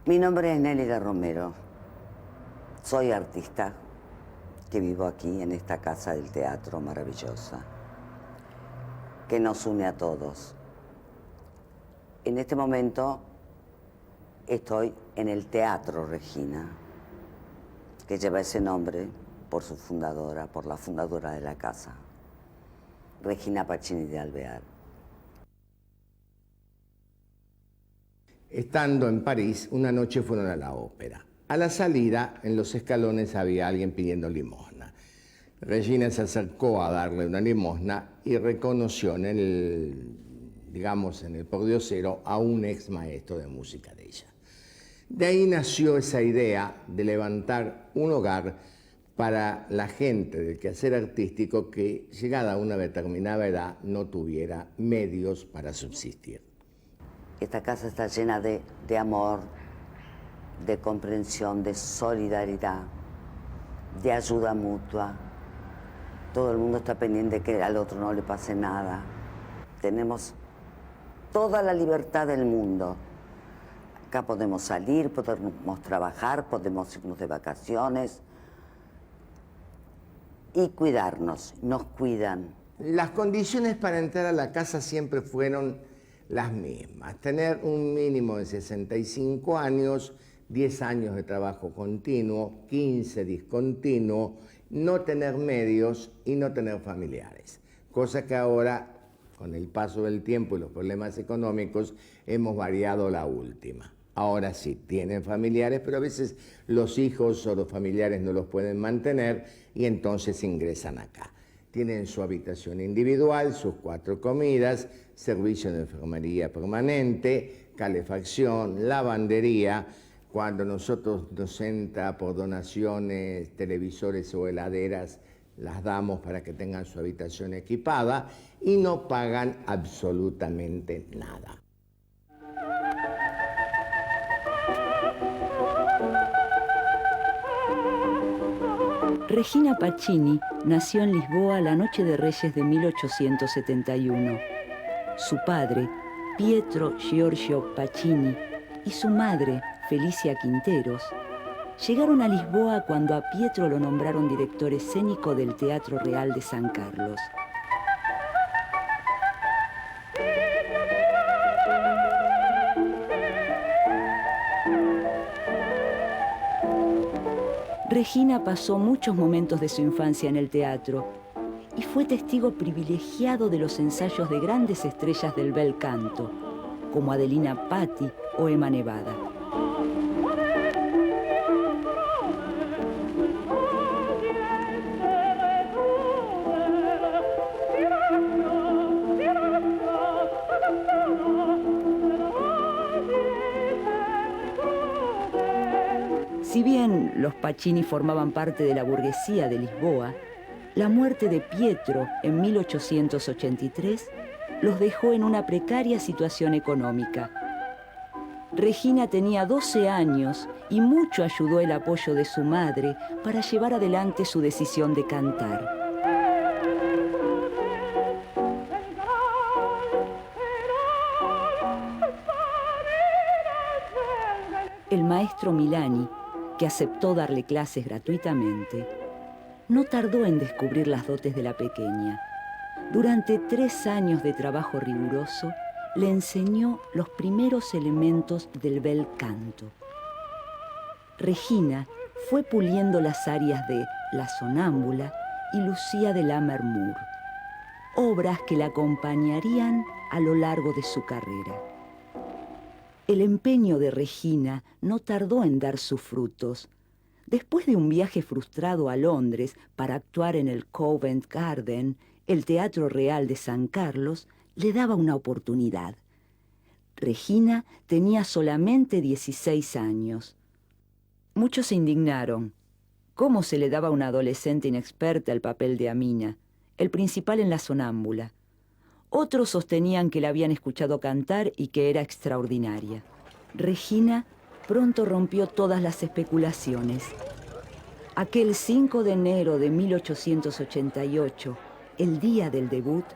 Mi nombre es Nélida Romero. Soy artista que vivo aquí en esta casa del teatro maravillosa, que nos une a todos. En este momento estoy en el Teatro Regina, que lleva ese nombre por su fundadora, por la fundadora de la casa, Regina Pacini de Alvear. Estando en París, una noche fueron a la ópera. A la salida, en los escalones había alguien pidiendo limosna. Regina se acercó a darle una limosna y reconoció en el pordiosero a un ex maestro de música de ella. De ahí nació esa idea de levantar un hogar para la gente del quehacer artístico que, llegada a una determinada edad, no tuviera medios para subsistir. Esta casa está llena de amor, de comprensión, de solidaridad, de ayuda mutua. Todo el mundo está pendiente de que al otro no le pase nada. Tenemos toda la libertad del mundo. Acá podemos salir, podemos trabajar, podemos irnos de vacaciones y cuidarnos, nos cuidan. Las condiciones para entrar a la casa siempre fueron las mismas. Tener un mínimo de 65 años, 10 años de trabajo continuo, 15 discontinuo, no tener medios y no tener familiares. Cosa que ahora, con el paso del tiempo y los problemas económicos, hemos variado la última. Ahora sí, tienen familiares, pero a veces los hijos o los familiares no los pueden mantener y entonces ingresan acá. Tienen su habitación individual, sus 4 comidas, servicio de enfermería permanente, calefacción, lavandería. Cuando nosotros nos entra por donaciones, televisores o heladeras, las damos para que tengan su habitación equipada y no pagan absolutamente nada. Regina Pacini nació en Lisboa la noche de Reyes de 1871. Su padre, Pietro Giorgio Pacini, y su madre, Felicia Quinteros, llegaron a Lisboa cuando a Pietro lo nombraron director escénico del Teatro Real de San Carlos. Regina pasó muchos momentos de su infancia en el teatro y fue testigo privilegiado de los ensayos de grandes estrellas del bel canto, como Adelina Patti o Emma Nevada. Si bien los Pacini formaban parte de la burguesía de Lisboa, la muerte de Pietro en 1883 los dejó en una precaria situación económica. Regina tenía 12 años y mucho ayudó el apoyo de su madre para llevar adelante su decisión de cantar. El maestro Milani, que aceptó darle clases gratuitamente, no tardó en descubrir las dotes de la pequeña. Durante 3 años de trabajo riguroso, le enseñó los primeros elementos del bel canto. Regina fue puliendo las arias de La Sonámbula y Lucía de Lammermoor, obras que la acompañarían a lo largo de su carrera. El empeño de Regina no tardó en dar sus frutos. Después de un viaje frustrado a Londres para actuar en el Covent Garden, el Teatro Real de San Carlos le daba una oportunidad. Regina tenía solamente 16 años. Muchos se indignaron. ¿Cómo se le daba a una adolescente inexperta el papel de Amina, el principal en La Sonámbula? Otros sostenían que la habían escuchado cantar y que era extraordinaria. Regina pronto rompió todas las especulaciones. Aquel 5 de enero de 1888, el día del debut,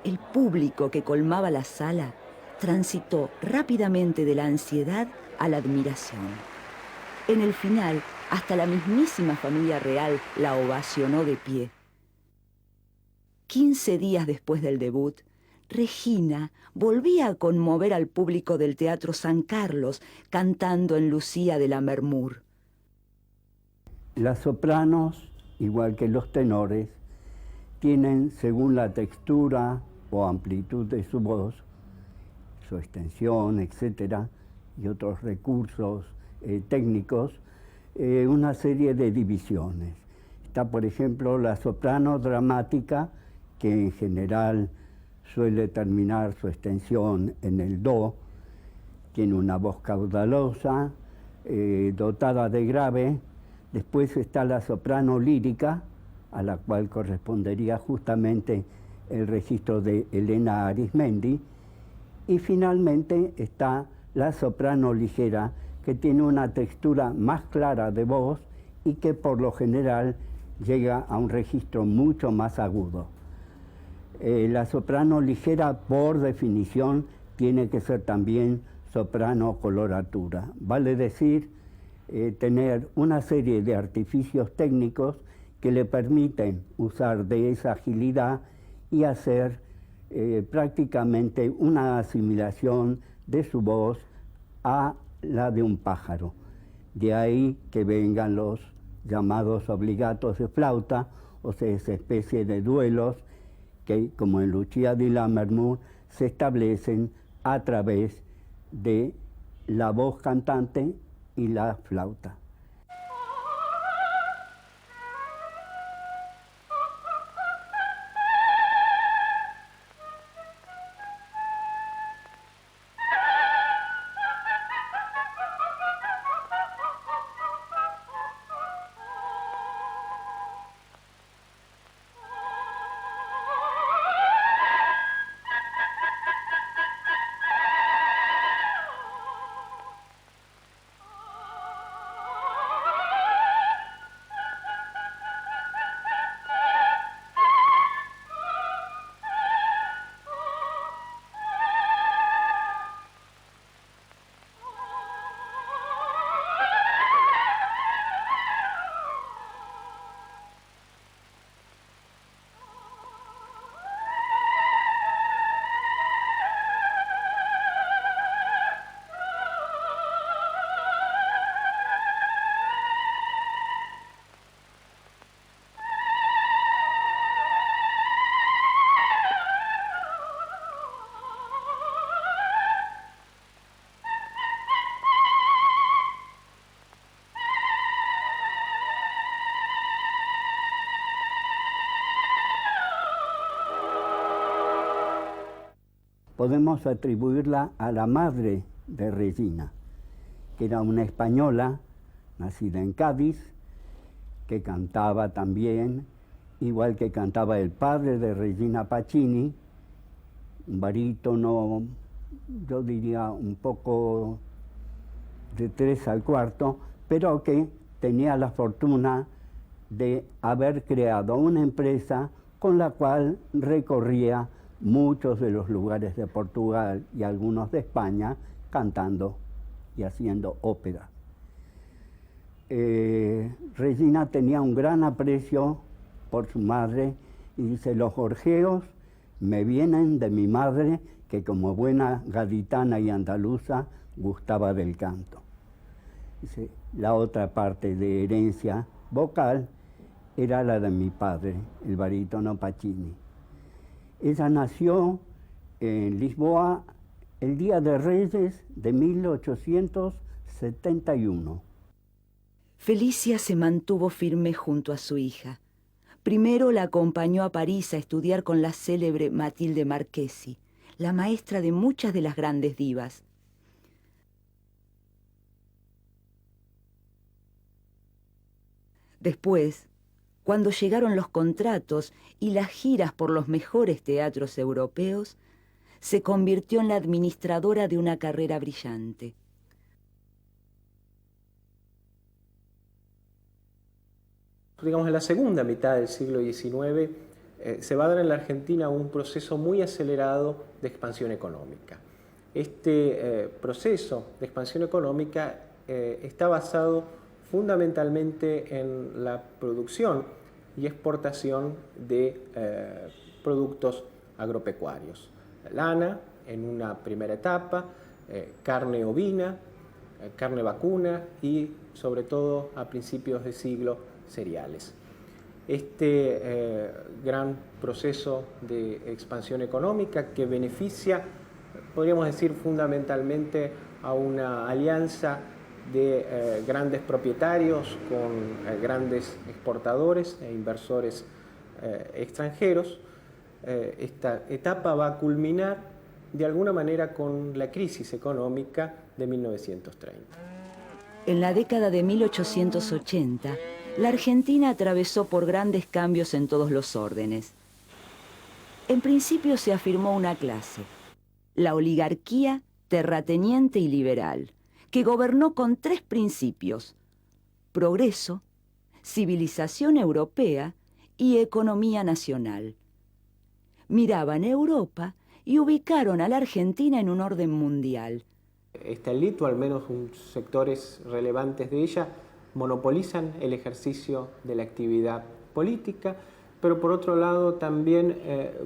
el público que colmaba la sala transitó rápidamente de la ansiedad a la admiración. En el final, hasta la mismísima familia real la ovacionó de pie. 15 días después del debut, Regina volvía a conmover al público del Teatro San Carlos cantando en Lucía de Lammermoor. Las sopranos, igual que los tenores, tienen, según la textura o amplitud de su voz, su extensión, etcétera, y otros recursos técnicos, una serie de divisiones. Está, por ejemplo, la soprano dramática, que en general suele terminar su extensión en el do, tiene una voz caudalosa, dotada de grave. Después está la soprano lírica, a la cual correspondería justamente el registro de Elena Arismendi, y finalmente está la soprano ligera, que tiene una textura más clara de voz y que por lo general llega a un registro mucho más agudo. La soprano ligera, por definición, tiene que ser también soprano coloratura. Vale decir, tener una serie de artificios técnicos que le permiten usar de esa agilidad y hacer prácticamente una asimilación de su voz a la de un pájaro. De ahí que vengan los llamados obligatos de flauta, o sea, esa especie de duelos que, como en Lucía di Lammermoor, se establecen a través de la voz cantante y la flauta. Podemos atribuirla a la madre de Regina, que era una española nacida en Cádiz, que cantaba también, igual que cantaba el padre de Regina Pacini, un barítono, yo diría un poco de 3 al cuarto, pero que tenía la fortuna de haber creado una empresa con la cual recorría muchos de los lugares de Portugal y algunos de España cantando y haciendo ópera. Regina tenía un gran aprecio por su madre y dice: los gorjeos me vienen de mi madre, que como buena gaditana y andaluza gustaba del canto. Dice, la otra parte de herencia vocal era la de mi padre, el barítono Pacini. Ella nació en Lisboa el Día de Reyes de 1871. Felicia se mantuvo firme junto a su hija. Primero la acompañó a París a estudiar con la célebre Matilde Marchesi, la maestra de muchas de las grandes divas. Después, cuando llegaron los contratos y las giras por los mejores teatros europeos, se convirtió en la administradora de una carrera brillante. Digamos, en la segunda mitad del siglo XIX se va a dar en la Argentina un proceso muy acelerado de expansión económica. Este proceso de expansión económica está basado fundamentalmente en la producción y exportación de productos agropecuarios. Lana en una primera etapa, carne ovina, carne vacuna y sobre todo a principios de siglo cereales. Este gran proceso de expansión económica que beneficia, podríamos decir, fundamentalmente a una alianza de grandes propietarios con grandes exportadores e inversores extranjeros. Esta etapa va a culminar de alguna manera con la crisis económica de 1930. En la década de 1880, la Argentina atravesó por grandes cambios en todos los órdenes. En principio se afirmó una clase, la oligarquía terrateniente y liberal, que gobernó con 3 principios: progreso, civilización europea y economía nacional. Miraban Europa y ubicaron a la Argentina en un orden mundial. Esta élite, o al menos sectores relevantes de ella, monopolizan el ejercicio de la actividad política, pero por otro lado también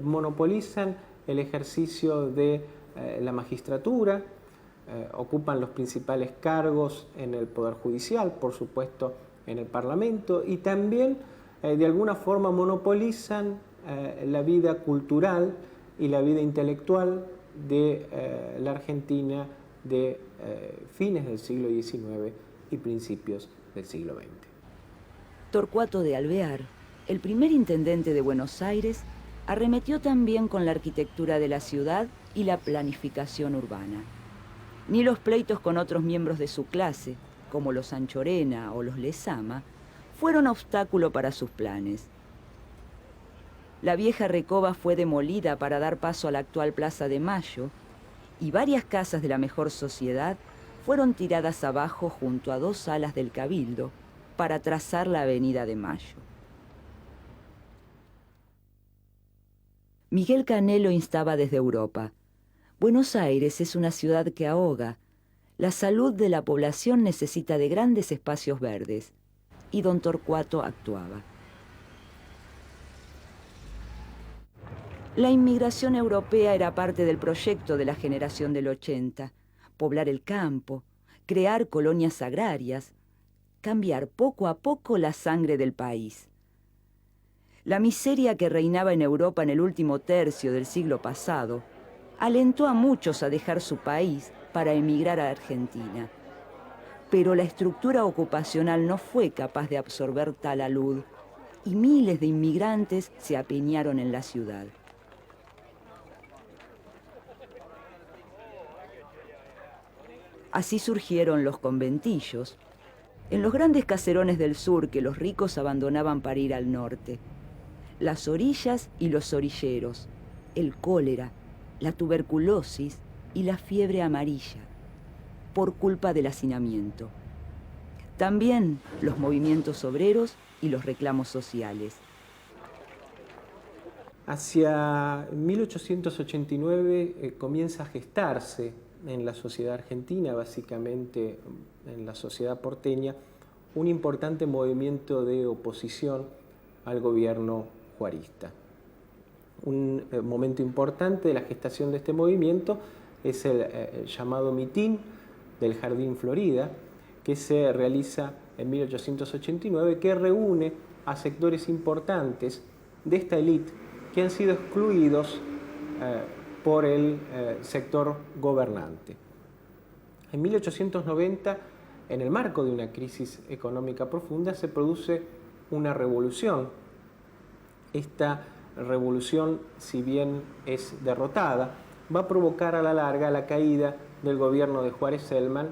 monopolizan el ejercicio de la magistratura, ocupan los principales cargos en el Poder Judicial, por supuesto en el Parlamento, y también de alguna forma monopolizan la vida cultural y la vida intelectual de la Argentina de fines del siglo XIX y principios del siglo XX. Torcuato de Alvear, el primer intendente de Buenos Aires, arremetió también con la arquitectura de la ciudad y la planificación urbana. Ni los pleitos con otros miembros de su clase, como los Anchorena o los Lezama, fueron obstáculo para sus planes. La vieja Recoba fue demolida para dar paso a la actual Plaza de Mayo, y varias casas de la mejor sociedad fueron tiradas abajo junto a 2 salas del Cabildo para trazar la Avenida de Mayo. Miguel Canelo instaba desde Europa: Buenos Aires es una ciudad que ahoga. La salud de la población necesita de grandes espacios verdes. Y don Torcuato actuaba. La inmigración europea era parte del proyecto de la generación del 80. Poblar el campo, crear colonias agrarias, cambiar poco a poco la sangre del país. La miseria que reinaba en Europa en el último tercio del siglo pasado alentó a muchos a dejar su país para emigrar a Argentina. Pero la estructura ocupacional no fue capaz de absorber tal alud y miles de inmigrantes se apiñaron en la ciudad. Así surgieron los conventillos, en los grandes caserones del sur que los ricos abandonaban para ir al norte. Las orillas y los orilleros, el cólera, la tuberculosis y la fiebre amarilla, por culpa del hacinamiento. También los movimientos obreros y los reclamos sociales. Hacia 1889 comienza a gestarse en la sociedad argentina, básicamente en la sociedad porteña, un importante movimiento de oposición al gobierno juarista. Un momento importante de la gestación de este movimiento es el llamado mitin del Jardín Florida, que se realiza en 1889, que reúne a sectores importantes de esta élite que han sido excluidos por el sector gobernante. En 1890, en el marco de una crisis económica profunda, se produce una revolución. Esta revolución, si bien es derrotada, va a provocar a la larga la caída del gobierno de Juárez Celman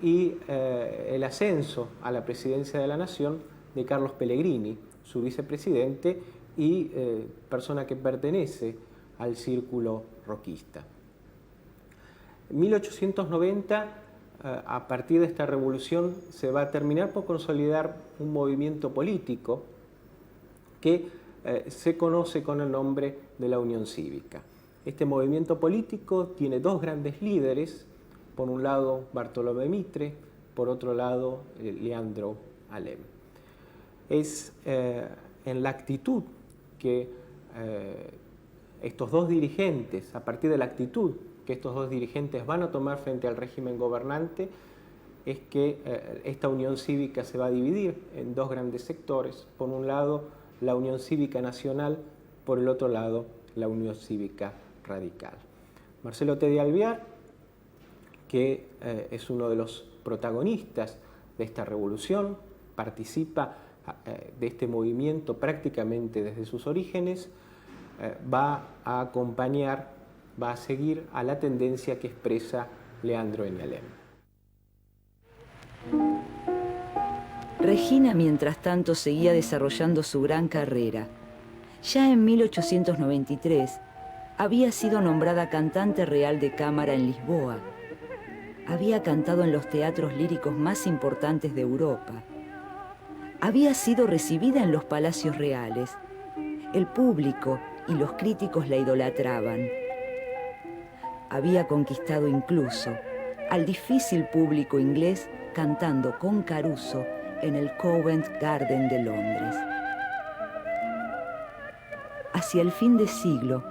y el ascenso a la presidencia de la Nación de Carlos Pellegrini, su vicepresidente y persona que pertenece al círculo roquista. En 1890, a partir de esta revolución, se va a terminar por consolidar un movimiento político que se conoce con el nombre de la Unión Cívica. Este movimiento político tiene dos grandes líderes, por un lado Bartolomé Mitre, por otro lado Leandro Alem. Es en la actitud que estos dos dirigentes, a partir de la actitud que estos dos dirigentes van a tomar frente al régimen gobernante, es que esta Unión Cívica se va a dividir en dos grandes sectores. Por un lado, la Unión Cívica Nacional, por el otro lado, la Unión Cívica Radical. Marcelo T. de Alvear, que es uno de los protagonistas de esta revolución, participa de este movimiento prácticamente desde sus orígenes, va a acompañar, va a seguir a la tendencia que expresa Leandro N. Alem. Regina, mientras tanto, seguía desarrollando su gran carrera. Ya en 1893 había sido nombrada cantante real de cámara en Lisboa. Había cantado en los teatros líricos más importantes de Europa. Había sido recibida en los palacios reales. El público y los críticos la idolatraban. Había conquistado incluso al difícil público inglés cantando con Caruso en el Covent Garden de Londres. Hacia el fin de siglo,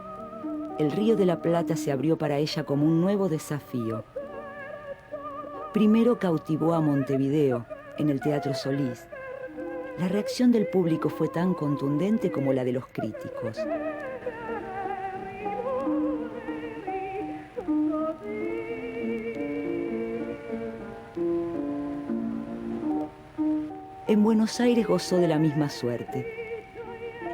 el Río de la Plata se abrió para ella como un nuevo desafío. Primero cautivó a Montevideo, en el Teatro Solís. La reacción del público fue tan contundente como la de los críticos. En Buenos Aires gozó de la misma suerte.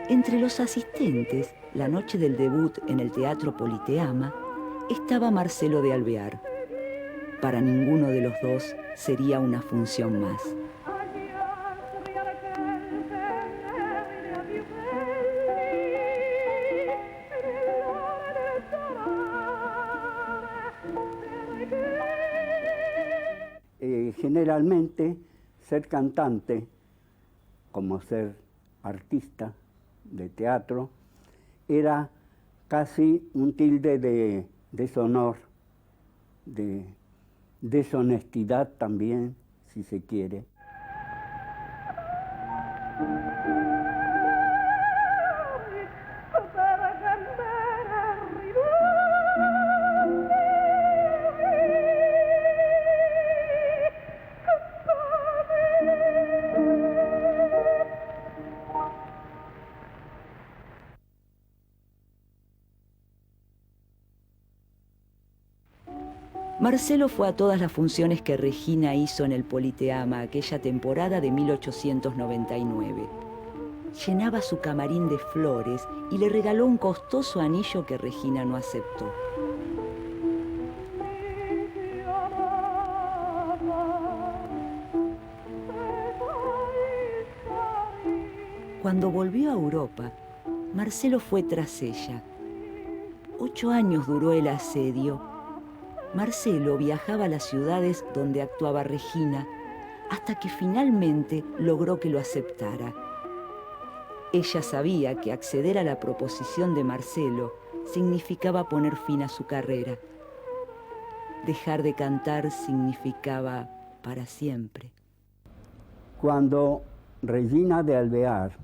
Entre los asistentes, la noche del debut en el Teatro Politeama, estaba Marcelo de Alvear. Para ninguno de los dos sería una función más. Generalmente, ser cantante, como ser artista de teatro, era casi un tilde de deshonor, de deshonestidad también, si se quiere. Marcelo fue a todas las funciones que Regina hizo en el Politeama aquella temporada de 1899. Llenaba su camarín de flores y le regaló un costoso anillo que Regina no aceptó. Cuando volvió a Europa, Marcelo fue tras ella. 8 años duró el asedio. Marcelo viajaba a las ciudades donde actuaba Regina hasta que finalmente logró que lo aceptara. Ella sabía que acceder a la proposición de Marcelo significaba poner fin a su carrera. Dejar de cantar significaba para siempre. Cuando Regina de Alvear,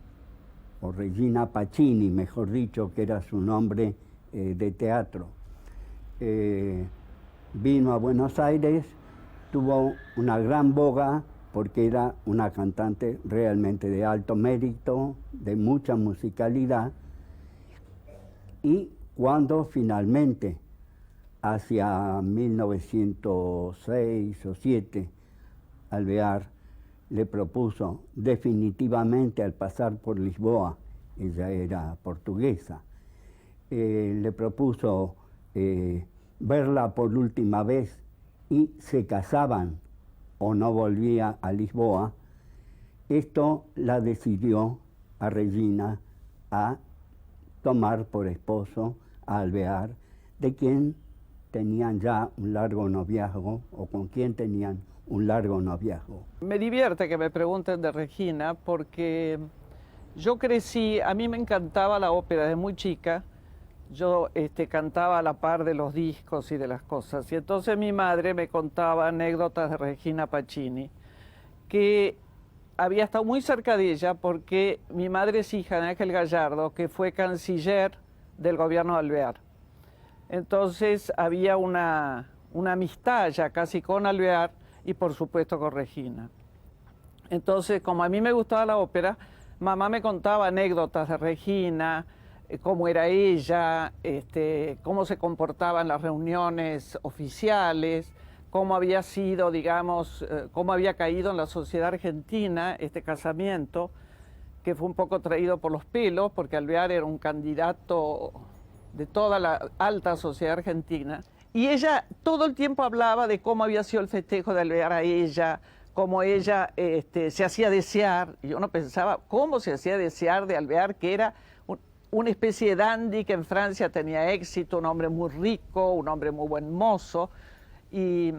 o Regina Pacini, mejor dicho, que era su nombre de teatro, vino a Buenos Aires, tuvo una gran boga porque era una cantante realmente de alto mérito, de mucha musicalidad, y cuando finalmente, hacia 1906 o 7, Alvear le propuso definitivamente, al pasar por Lisboa, ella era portuguesa, le propuso verla por última vez y se casaban o no volvía a Lisboa. Esto la decidió a Regina a tomar por esposo a Alvear, de quien tenían ya un largo noviazgo, o con quien tenían un largo noviazgo. Me divierte que me pregunten de Regina porque yo crecí, a mí me encantaba la ópera desde muy chica, yo cantaba a la par de los discos y de las cosas. Y entonces mi madre me contaba anécdotas de Regina Pacini, que había estado muy cerca de ella porque mi madre es hija de Ángel Gallardo, que fue canciller del gobierno de Alvear. Entonces había una amistad ya casi con Alvear y por supuesto con Regina. Entonces, como a mí me gustaba la ópera, mamá me contaba anécdotas de Regina, cómo era ella, cómo se comportaba en las reuniones oficiales, cómo había sido, digamos, cómo había caído en la sociedad argentina este casamiento, que fue un poco traído por los pelos, porque Alvear era un candidato de toda la alta sociedad argentina. Y ella todo el tiempo hablaba de cómo había sido el festejo de Alvear a ella, cómo ella se hacía desear. Y uno pensaba, ¿cómo se hacía desear de Alvear, que era una especie de dandy que en Francia tenía éxito, un hombre muy rico, un hombre muy buen mozo? Y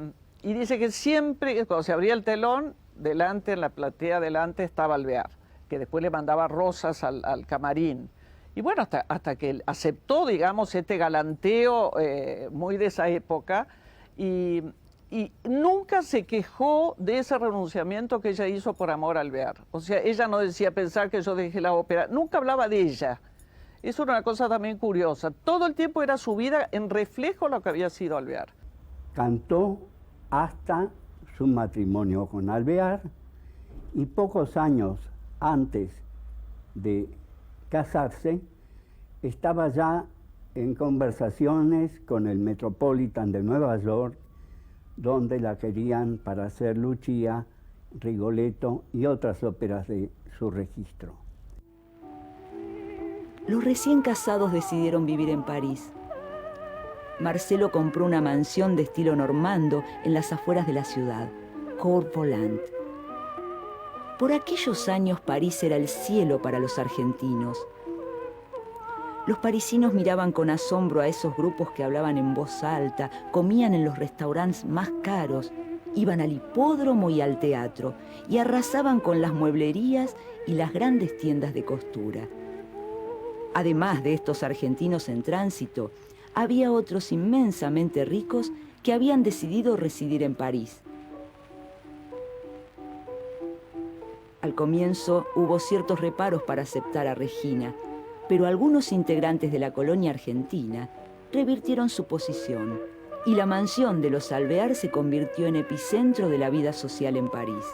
dice que siempre, cuando se abría el telón, delante, en la platea delante, estaba Alvear, que después le mandaba rosas al camarín. Y bueno, hasta que aceptó, digamos, este galanteo muy de esa época, y nunca se quejó de ese renunciamiento que ella hizo por amor a Alvear. O sea, ella no decía pensar que yo dejé la ópera, nunca hablaba de ella. Eso era una cosa también curiosa. Todo el tiempo era su vida en reflejo de lo que había sido Alvear. Cantó hasta su matrimonio con Alvear y pocos años antes de casarse estaba ya en conversaciones con el Metropolitan de Nueva York, donde la querían para hacer Lucia, Rigoletto y otras óperas de su registro. Los recién casados decidieron vivir en París. Marcelo compró una mansión de estilo normando en las afueras de la ciudad, Cour-Volant. Por aquellos años París era el cielo para los argentinos. Los parisinos miraban con asombro a esos grupos que hablaban en voz alta, comían en los restaurantes más caros, iban al hipódromo y al teatro y arrasaban con las mueblerías y las grandes tiendas de costura. Además de estos argentinos en tránsito, había otros inmensamente ricos que habían decidido residir en París. Al comienzo hubo ciertos reparos para aceptar a Regina, pero algunos integrantes de la colonia argentina revirtieron su posición y la mansión de los Alvear se convirtió en epicentro de la vida social en París.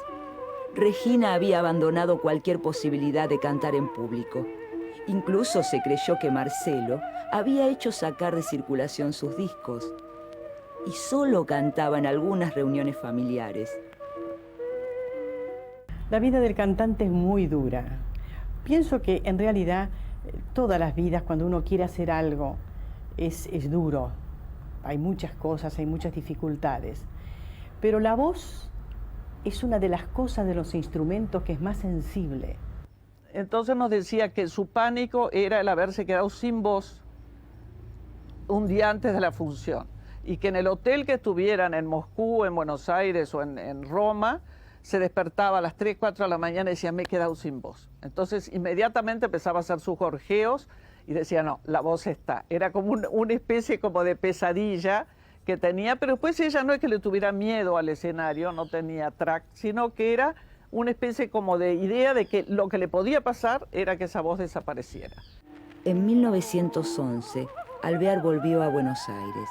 Regina había abandonado cualquier posibilidad de cantar en público. Incluso se creyó que Marcelo había hecho sacar de circulación sus discos y solo cantaba en algunas reuniones familiares. La vida del cantante es muy dura. Pienso que en realidad todas las vidas, cuando uno quiere hacer algo, es duro. Hay muchas cosas, hay muchas dificultades. Pero la voz es una de las cosas, de los instrumentos que es más sensible. Entonces nos decía que su pánico era el haberse quedado sin voz un día antes de la función y que en el hotel que estuvieran en Moscú, en Buenos Aires o en Roma, se despertaba a las 3, 4 de la mañana y decía, me he quedado sin voz. Entonces inmediatamente empezaba a hacer sus gorjeos y decía, no, la voz está. Era como una especie como de pesadilla que tenía, pero después ella no es que le tuviera miedo al escenario, no tenía track, sino que era una especie como de idea de que lo que le podía pasar era que esa voz desapareciera. En 1911, Alvear volvió a Buenos Aires.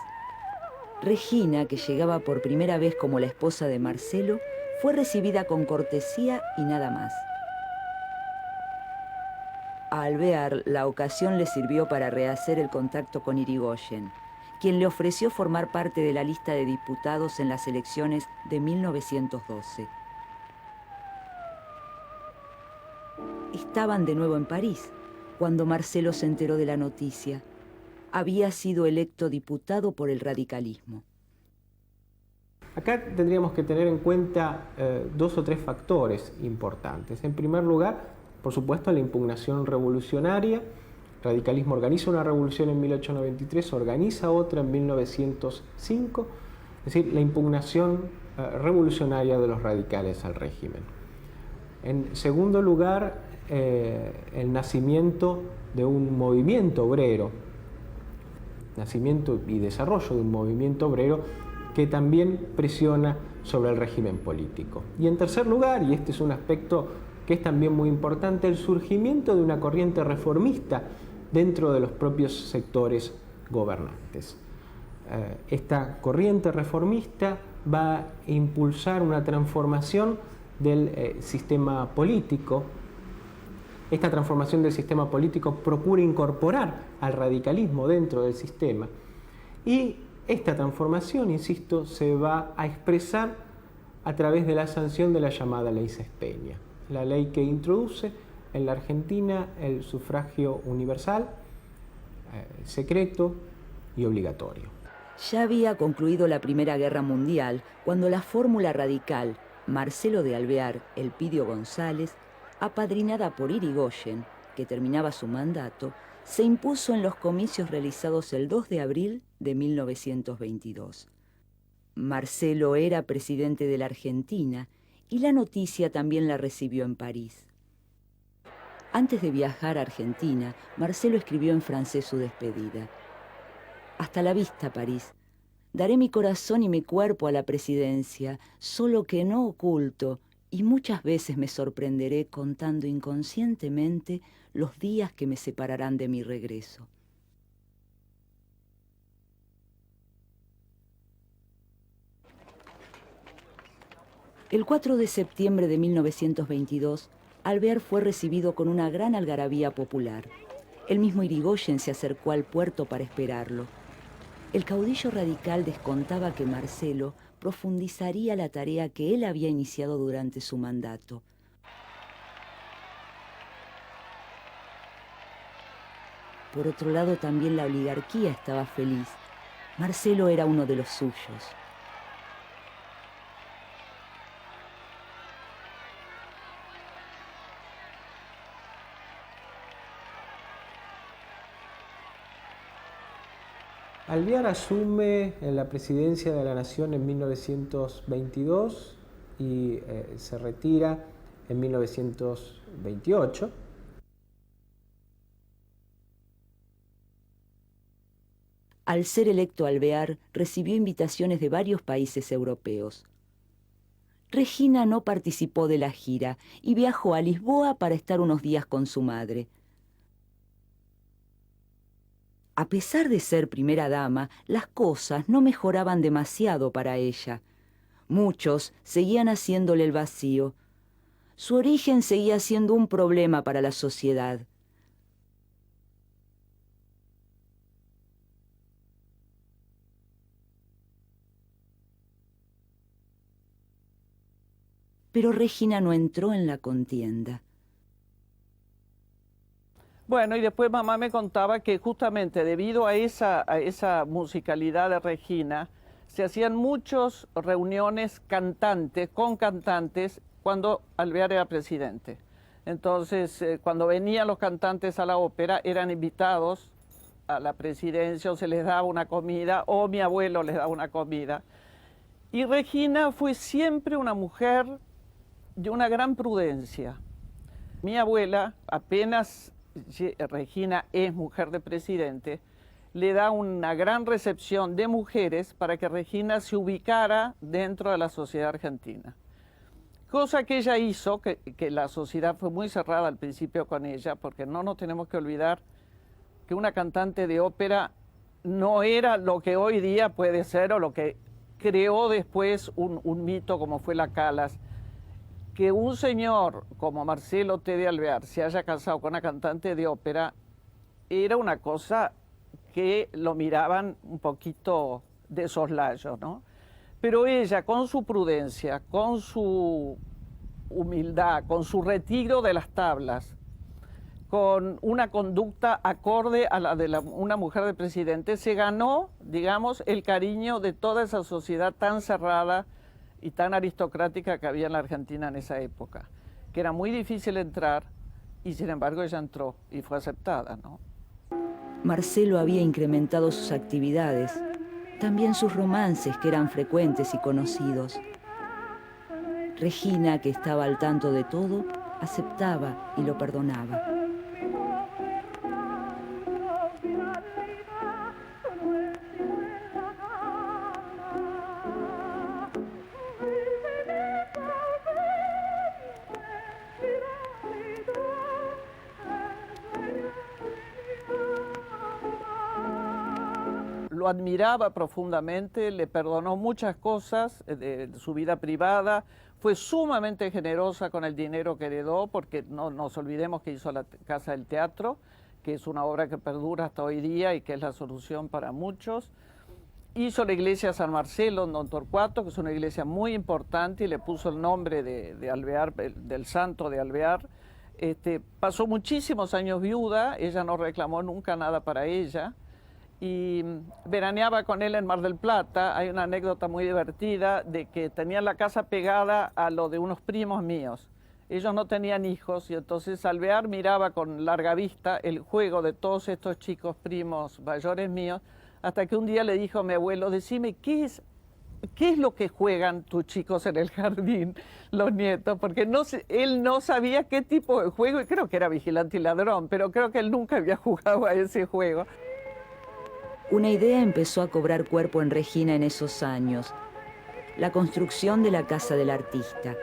Regina, que llegaba por primera vez como la esposa de Marcelo, fue recibida con cortesía y nada más. A Alvear, la ocasión le sirvió para rehacer el contacto con Irigoyen, quien le ofreció formar parte de la lista de diputados en las elecciones de 1912. Estaban de nuevo en París cuando Marcelo se enteró de la noticia. Había sido electo diputado por el radicalismo. Acá tendríamos que tener en cuenta 2 o 3 factores importantes. En primer lugar, por supuesto, la impugnación revolucionaria. El radicalismo organiza una revolución en 1893, organiza otra en 1905, es decir, la impugnación revolucionaria de los radicales al régimen. En segundo lugar, el nacimiento de un movimiento obrero nacimiento y desarrollo de un movimiento obrero que también presiona sobre el régimen político. Y en tercer lugar, y este es un aspecto que es también muy importante, el surgimiento de una corriente reformista dentro de los propios sectores gobernantes. Esta corriente reformista va a impulsar una transformación del sistema político. Esta transformación del sistema político procura incorporar al radicalismo dentro del sistema y esta transformación, insisto, se va a expresar a través de la sanción de la llamada Ley Sespeña, la ley que introduce en la Argentina el sufragio universal, secreto y obligatorio. Ya había concluido la Primera Guerra Mundial cuando la fórmula radical Marcelo de Alvear, Elpidio González, apadrinada por Irigoyen, que terminaba su mandato, se impuso en los comicios realizados el 2 de abril de 1922. Marcelo era presidente de la Argentina y la noticia también la recibió en París. Antes de viajar a Argentina, Marcelo escribió en francés su despedida. Hasta la vista, París. Daré mi corazón y mi cuerpo a la presidencia, solo que no oculto, y muchas veces me sorprenderé contando inconscientemente los días que me separarán de mi regreso. El 4 de septiembre de 1922, Alvear fue recibido con una gran algarabía popular. El mismo Irigoyen se acercó al puerto para esperarlo. El caudillo radical descontaba que Marcelo profundizaría la tarea que él había iniciado durante su mandato. Por otro lado, también la oligarquía estaba feliz. Marcelo era uno de los suyos. Alvear asume la presidencia de la Nación en 1922 y se retira en 1928. Al ser electo Alvear, recibió invitaciones de varios países europeos. Regina no participó de la gira y viajó a Lisboa para estar unos días con su madre. A pesar de ser primera dama, las cosas no mejoraban demasiado para ella. Muchos seguían haciéndole el vacío. Su origen seguía siendo un problema para la sociedad. Pero Regina no entró en la contienda. Bueno, y después mamá me contaba que justamente debido a esa musicalidad de Regina, se hacían muchas reuniones con cantantes, cuando Alvear era presidente. Entonces, cuando venían los cantantes a la ópera, eran invitados a la presidencia, o se les daba una comida, o mi abuelo les daba una comida. Y Regina fue siempre una mujer de una gran prudencia. Mi abuela, apenas Regina es mujer de presidente, le da una gran recepción de mujeres para que Regina se ubicara dentro de la sociedad argentina. Cosa que ella hizo, que la sociedad fue muy cerrada al principio con ella, porque no nos tenemos que olvidar que una cantante de ópera no era lo que hoy día puede ser o lo que creó después un mito como fue la Calas. Que un señor como Marcelo T. de Alvear se haya casado con una cantante de ópera era una cosa que lo miraban un poquito de soslayo, ¿no? Pero ella, con su prudencia, con su humildad, con su retiro de las tablas, con una conducta acorde a la de una mujer de presidente, se ganó, digamos, el cariño de toda esa sociedad tan cerrada y tan aristocrática que había en la Argentina en esa época, que era muy difícil entrar y sin embargo ella entró y fue aceptada, ¿no? Marcelo había incrementado sus actividades, también sus romances que eran frecuentes y conocidos. Regina, que estaba al tanto de todo, aceptaba y lo perdonaba. lo admiraba profundamente, le perdonó muchas cosas de su vida privada, fue sumamente generosa con el dinero que heredó, porque no nos olvidemos que hizo la Casa del Teatro, que es una obra que perdura hasta hoy día y que es la solución para muchos. Hizo la iglesia San Marcelo en Don Torcuato, que es una iglesia muy importante, y le puso el nombre de Alvear, del santo de Alvear. Pasó muchísimos años viuda, ella no reclamó nunca nada para ella, y veraneaba con él en Mar del Plata. Hay una anécdota muy divertida de que tenía la casa pegada a lo de unos primos míos. Ellos no tenían hijos y entonces Alvear miraba con larga vista el juego de todos estos chicos primos mayores míos, hasta que un día le dijo a mi abuelo: decime, ¿qué es lo que juegan tus chicos en el jardín, los nietos? Porque él no sabía qué tipo de juego, y creo que era vigilante y ladrón, pero creo que él nunca había jugado a ese juego. Una idea empezó a cobrar cuerpo en Regina en esos años: la construcción de la casa del artista.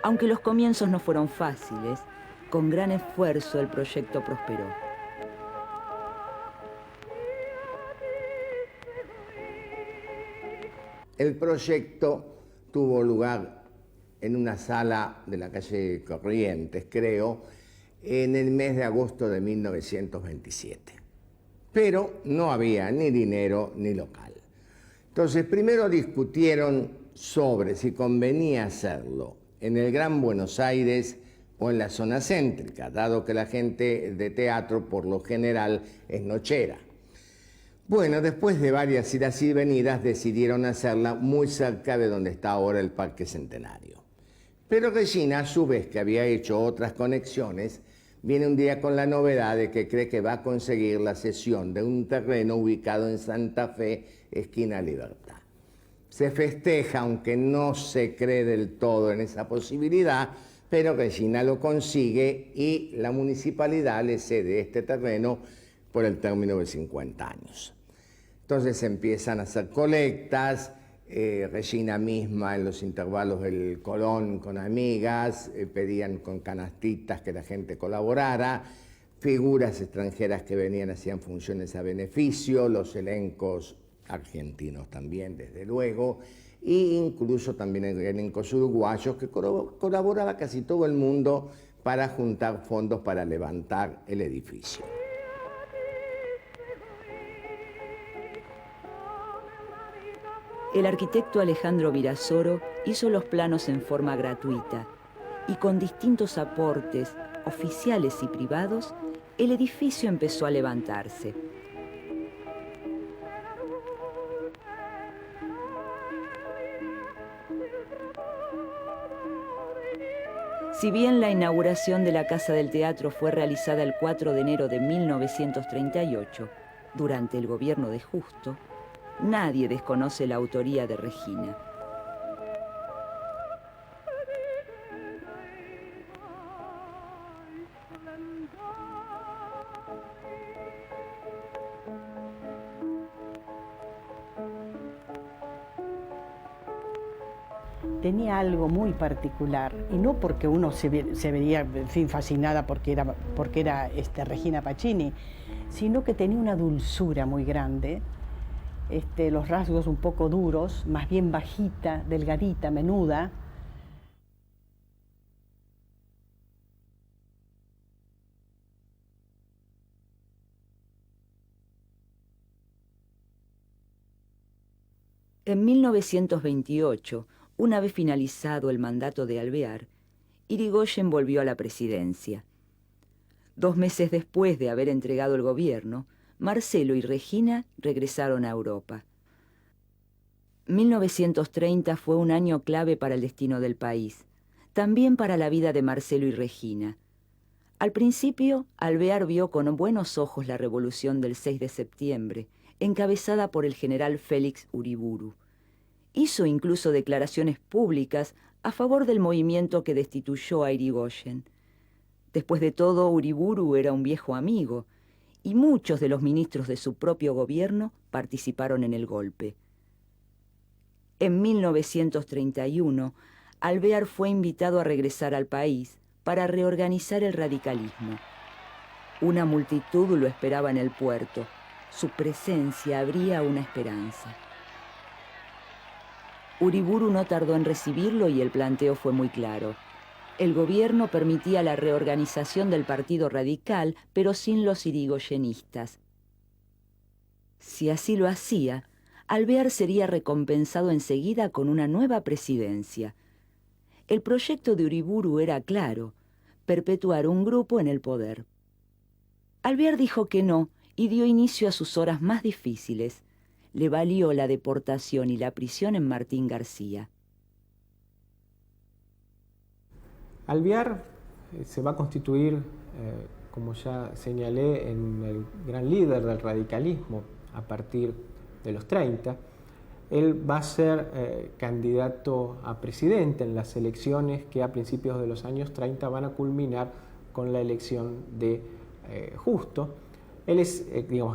Aunque los comienzos no fueron fáciles, con gran esfuerzo el proyecto prosperó. El proyecto tuvo lugar en una sala de la calle Corrientes, creo, en el mes de agosto de 1927. Pero no había ni dinero ni local. Entonces, primero discutieron sobre si convenía hacerlo en el Gran Buenos Aires o en la zona céntrica, dado que la gente de teatro por lo general es nochera. Bueno, después de varias idas y venidas decidieron hacerla muy cerca de donde está ahora el Parque Centenario. Pero Regina, a su vez que había hecho otras conexiones, viene un día con la novedad de que cree que va a conseguir la cesión de un terreno ubicado en Santa Fe, esquina Libertad. Se festeja, aunque no se cree del todo en esa posibilidad, pero Regina lo consigue y la municipalidad le cede este terreno por el término de 50 años. Entonces empiezan a hacer colectas, Regina misma en los intervalos del Colón con amigas, pedían con canastitas que la gente colaborara, figuras extranjeras que venían hacían funciones a beneficio, los elencos argentinos también, desde luego, e incluso también elencos uruguayos, que colaboraba casi todo el mundo para juntar fondos para levantar el edificio. El arquitecto Alejandro Virasoro hizo los planos en forma gratuita y con distintos aportes, oficiales y privados, el edificio empezó a levantarse. Si bien la inauguración de la Casa del Teatro fue realizada el 4 de enero de 1938, durante el gobierno de Justo, nadie desconoce la autoría de Regina. Tenía algo muy particular, y no porque uno se veía, en fin, fascinada porque era Regina Pacini, sino que tenía una dulzura muy grande, los rasgos un poco duros, más bien bajita, delgadita, menuda. En 1928, una vez finalizado el mandato de Alvear, Irigoyen volvió a la presidencia. 2 meses después de haber entregado el gobierno, Marcelo y Regina regresaron a Europa. 1930 fue un año clave para el destino del país, también para la vida de Marcelo y Regina. Al principio, Alvear vio con buenos ojos la revolución del 6 de septiembre, encabezada por el general Félix Uriburu. Hizo incluso declaraciones públicas a favor del movimiento que destituyó a Irigoyen. Después de todo, Uriburu era un viejo amigo, y muchos de los ministros de su propio gobierno participaron en el golpe. En 1931, Alvear fue invitado a regresar al país para reorganizar el radicalismo. Una multitud lo esperaba en el puerto, Su presencia abría una esperanza. Uriburu no tardó en recibirlo y el planteo fue muy claro. El gobierno permitía la reorganización del Partido Radical, pero sin los irigoyenistas. Si así lo hacía, Alvear sería recompensado enseguida con una nueva presidencia. El proyecto de Uriburu era claro: perpetuar un grupo en el poder. Alvear dijo que no y dio inicio a sus horas más difíciles. Le valió la deportación y la prisión en Martín García. Alvear se va a constituir, como ya señalé, en el gran líder del radicalismo a partir de los 30. Él va a ser candidato a presidente en las elecciones que a principios de los años 30 van a culminar con la elección de Justo. Él es,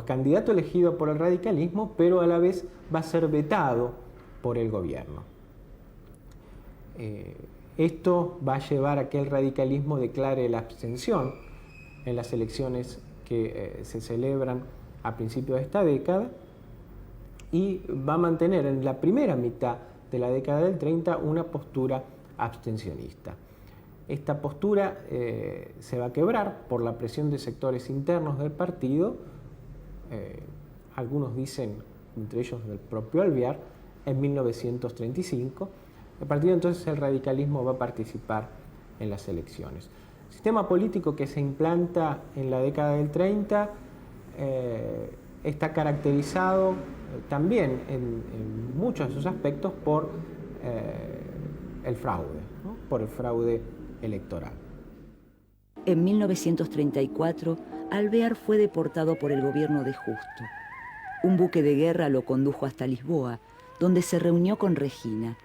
candidato elegido por el radicalismo, pero a la vez va a ser vetado por el gobierno. Esto va a llevar a que el radicalismo declare la abstención en las elecciones que se celebran a principios de esta década y va a mantener en la primera mitad de la década del 30 una postura abstencionista. Esta postura se va a quebrar por la presión de sectores internos del partido, algunos dicen, entre ellos del propio Alvear, en 1935. A partir de entonces el radicalismo va a participar en las elecciones. El sistema político que se implanta en la década del 30 está caracterizado también en muchos de sus aspectos por el fraude, ¿no? Por el fraude electoral. En 1934, Alvear fue deportado por el gobierno de Justo. Un buque de guerra lo condujo hasta Lisboa, donde se reunió con Regina.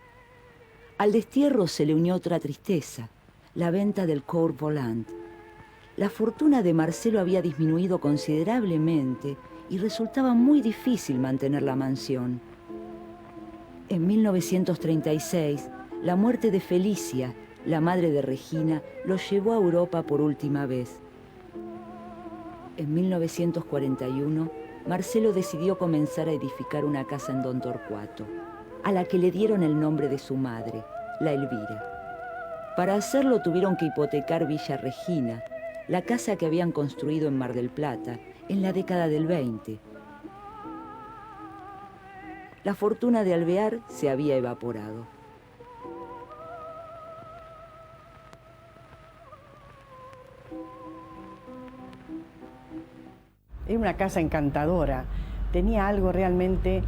Al destierro se le unió otra tristeza: la venta del Coeur Volant. La fortuna de Marcelo había disminuido considerablemente y resultaba muy difícil mantener la mansión. En 1936, la muerte de Felicia, la madre de Regina, lo llevó a Europa por última vez. En 1941, Marcelo decidió comenzar a edificar una casa en Don Torcuato, a la que le dieron el nombre de su madre, la Elvira. Para hacerlo tuvieron que hipotecar Villa Regina, la casa que habían construido en Mar del Plata en la década del 20. La fortuna de Alvear se había evaporado. Era una casa encantadora, tenía algo realmente,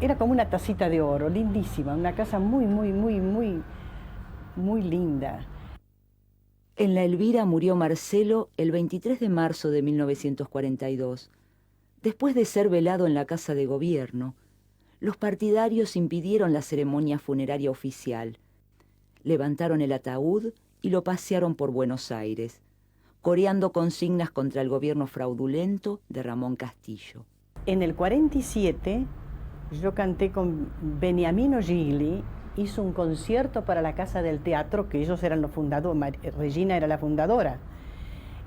era como una tacita de oro, lindísima, una casa muy linda. En la Elvira murió Marcelo el 23 de marzo de 1942. Después de ser velado en la Casa de Gobierno, los partidarios impidieron la ceremonia funeraria oficial. Levantaron el ataúd y lo pasearon por Buenos Aires, coreando consignas contra el gobierno fraudulento de Ramón Castillo. En el 47 yo canté con Beniamino Gigli, hizo un concierto para la Casa del Teatro, que ellos eran los fundadores, Regina era la fundadora.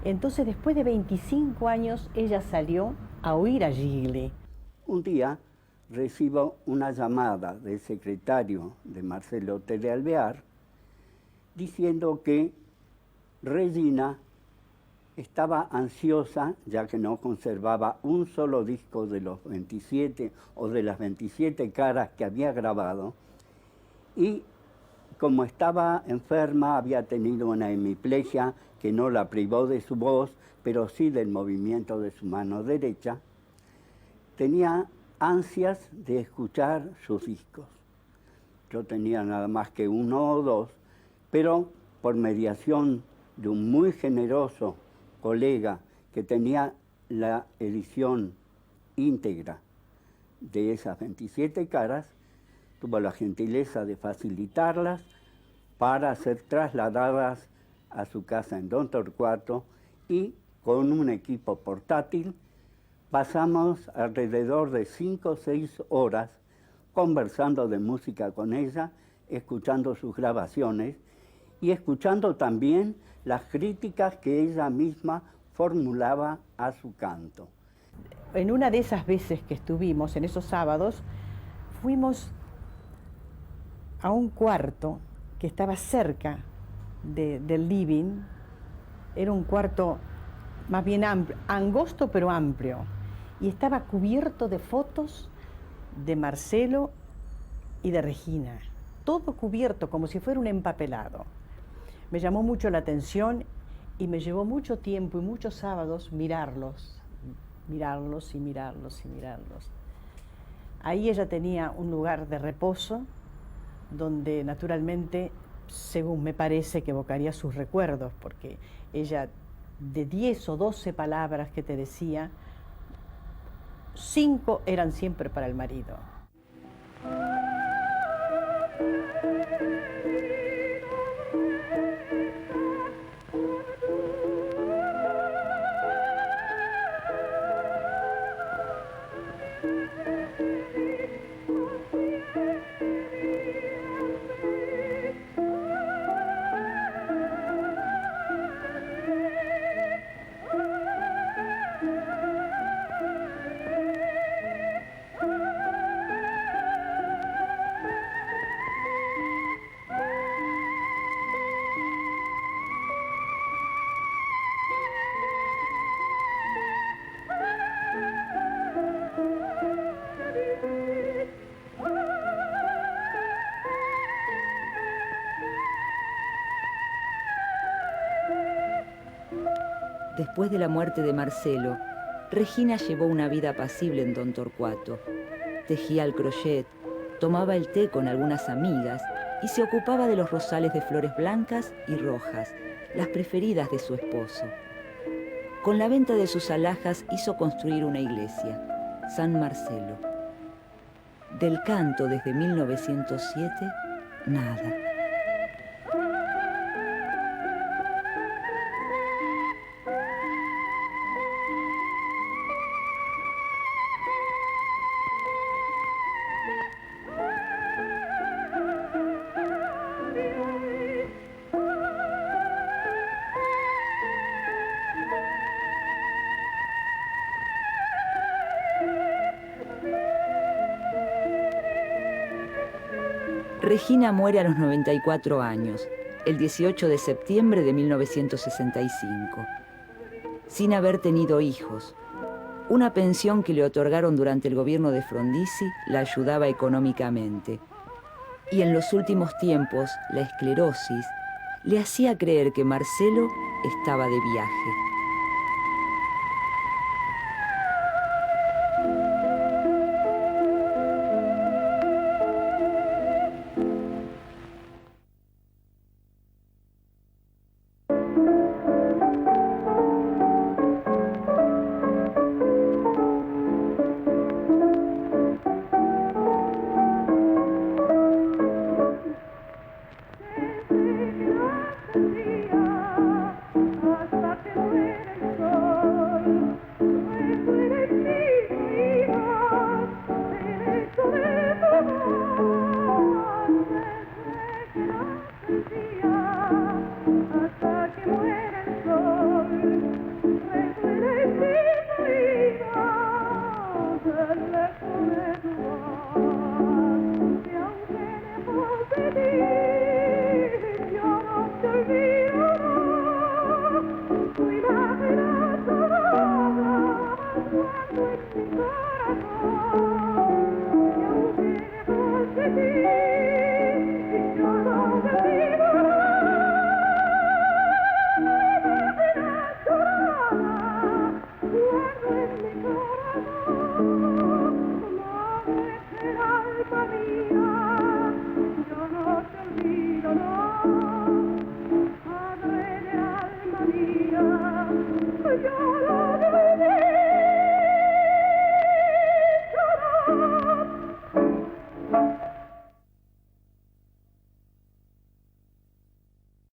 Entonces, después de 25 años, ella salió a oír a Gigli. Un día recibo una llamada del secretario de Marcelo T. de Alvear diciendo que Regina estaba ansiosa, ya que no conservaba un solo disco de los 27 o de las 27 caras que había grabado, y como estaba enferma, había tenido una hemiplegia que no la privó de su voz, pero sí del movimiento de su mano derecha, tenía ansias de escuchar sus discos. Yo tenía nada más que uno o dos, pero por mediación de un muy generoso colega que tenía la edición íntegra de esas 27 caras, tuvo la gentileza de facilitarlas para ser trasladadas a su casa en Don Torcuato, y con un equipo portátil pasamos alrededor de 5 o 6 horas conversando de música con ella, escuchando sus grabaciones y escuchando también las críticas que ella misma formulaba a su canto. En una de esas veces que estuvimos, en esos sábados, fuimos a un cuarto que estaba cerca del living. Era un cuarto más bien amplio, angosto pero amplio, y estaba cubierto de fotos de Marcelo y de Regina, todo cubierto como si fuera un empapelado. Me llamó mucho la atención y me llevó mucho tiempo y muchos sábados mirarlos y mirarlos. Ahí ella tenía un lugar de reposo donde naturalmente, según me parece, que evocaría sus recuerdos, porque ella, de 10 o 12 palabras que te decía, 5 eran siempre para el marido. Después de la muerte de Marcelo, Regina llevó una vida apacible en Don Torcuato. Tejía al crochet, tomaba el té con algunas amigas y se ocupaba de los rosales de flores blancas y rojas, las preferidas de su esposo. Con la venta de sus alhajas hizo construir una iglesia, San Marcelo. Del canto desde 1907, nada. Regina muere a los 94 años, el 18 de septiembre de 1965, sin haber tenido hijos. Una pensión que le otorgaron durante el gobierno de Frondizi la ayudaba económicamente. Y en los últimos tiempos, la esclerosis le hacía creer que Marcelo estaba de viaje. Thank you.